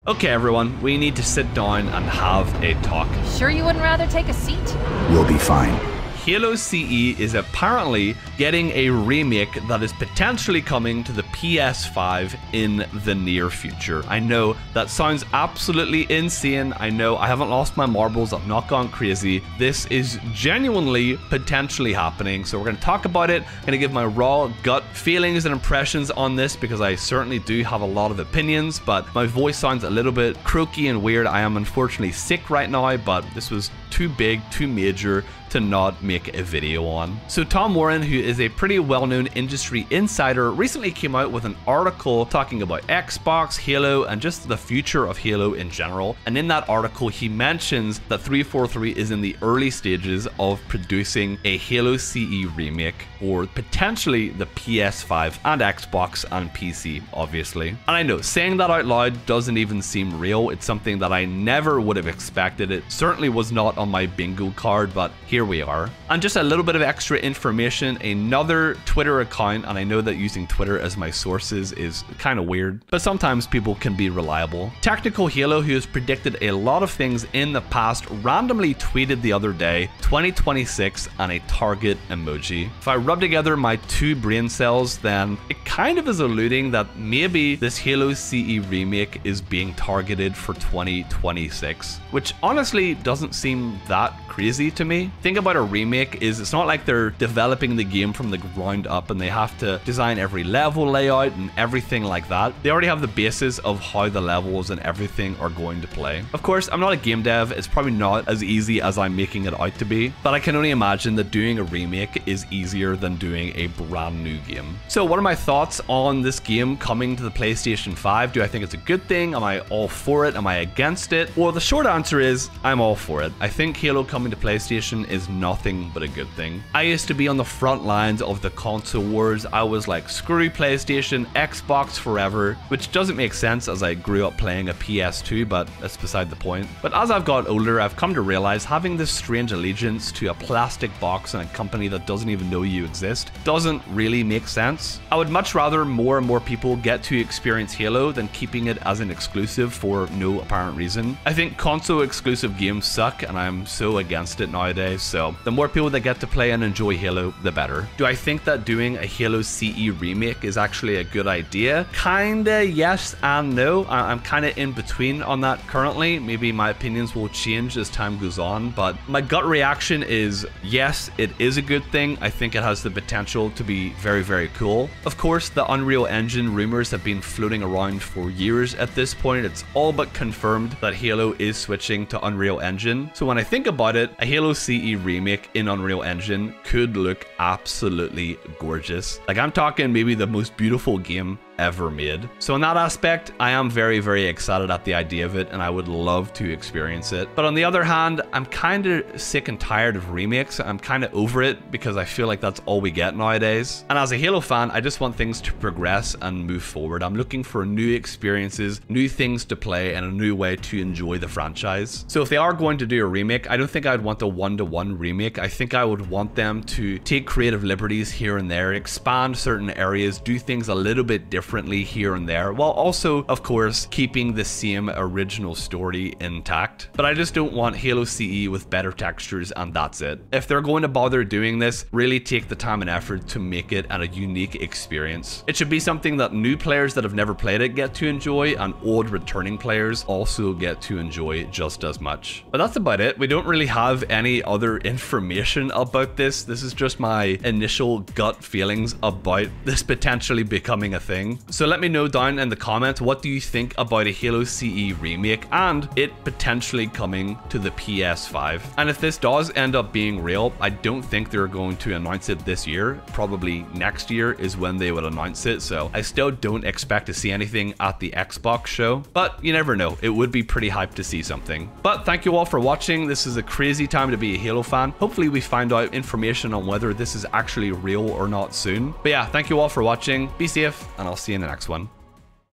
Okay everyone, we need to sit down and have a talk. Sure you wouldn't rather take a seat? We'll be fine. Halo CE is apparently getting a remake that is potentially coming to the PS5 in the near future. I know that sounds absolutely insane. I know I haven't lost my marbles. I've not gone crazy. This is genuinely potentially happening. So we're going to talk about it. I'm going to give my raw gut feelings and impressions on this because I certainly do have a lot of opinions, but my voice sounds a little bit croaky and weird. I am unfortunately sick right now, but this was too big, too major to not make a video on. So Tom Warren, who is a pretty well-known industry insider, recently came out with an article talking about Xbox, Halo, and just the future of Halo in general. And in that article, he mentions that 343 is in the early stages of producing a Halo CE remake, or potentially the PS5 and Xbox and PC, obviously. And I know, saying that out loud doesn't even seem real. It's something that I never would have expected. It certainly was not on my bingo card, but here we are. And just a little bit of extra information, another Twitter account, and I know that using Twitter as my sources is kind of weird, but sometimes people can be reliable. Tactical Halo, who has predicted a lot of things in the past, randomly tweeted the other day 2026 and a target emoji. If I rub together my two brain cells, then it kind of is alluding that maybe this Halo CE remake is being targeted for 2026, which honestly doesn't seem that crazy to me. Thing about a remake is it's not like they're developing the game from the ground up and they have to design every level layout and everything like that. They already have the basis of how the levels and everything are going to play. Of course, I'm not a game dev. It's probably not as easy as I'm making it out to be, but I can only imagine that doing a remake is easier than doing a brand new game. So what are my thoughts on this game coming to the PlayStation 5? Do I think it's a good thing? Am I all for it? Am I against it? Well, the short answer is I'm all for it. I think Halo coming to PlayStation is nothing but a good thing. I used to be on the front lines of the console wars. I was like, screw PlayStation, Xbox forever, which doesn't make sense as I grew up playing a PS2, but that's beside the point. But as I've got older, I've come to realize having this strange allegiance to a plastic box and a company that doesn't even know you exist doesn't really make sense. I would much rather more and more people get to experience Halo than keeping it as an exclusive for no apparent reason. I think console exclusive games suck and I'm so against it nowadays, so the more people that get to play and enjoy Halo, the better. Do I think that doing a Halo CE remake is actually a good idea? Kinda yes and no. I'm kinda in between on that currently. Maybe my opinions will change as time goes on, but my gut reaction is yes, it is a good thing. I think it has the potential to be very, very cool. Of course, the Unreal Engine rumors have been floating around for years at this point. It's all but confirmed that Halo is switching to Unreal Engine. So when I think about it, a Halo CE remake in Unreal Engine could look absolutely gorgeous. Like, I'm talking maybe the most beautiful game ever made. So in that aspect, I am very, very excited at the idea of it and I would love to experience it. But on the other hand, I'm kind of sick and tired of remakes. I'm kind of over it because I feel like that's all we get nowadays. And as a Halo fan, I just want things to progress and move forward. I'm looking for new experiences, new things to play, and a new way to enjoy the franchise. So if they are going to do a remake, I don't think I'd want a one-to-one remake. I think I would want them to take creative liberties here and there, expand certain areas, do things a little bit differently here and there, while also, of course, keeping the same original story intact. But I just don't want Halo CE with better textures and that's it. If they're going to bother doing this, really take the time and effort to make it a unique experience. It should be something that new players that have never played it get to enjoy, and old returning players also get to enjoy just as much. But that's about it. We don't really have any other information about this. This is just my initial gut feelings about this potentially becoming a thing. So let me know down in the comments, what do you think about a Halo CE remake and it potentially coming to the PS5? And if this does end up being real, I don't think they're going to announce it this year. Probably next year is when they would announce it. So I still don't expect to see anything at the Xbox show, but you never know. It would be pretty hyped to see something. But thank you all for watching. This is a crazy time to be a Halo fan. Hopefully we find out information on whether this is actually real or not soon. But yeah, thank you all for watching. Be safe and I'll see you in the next one.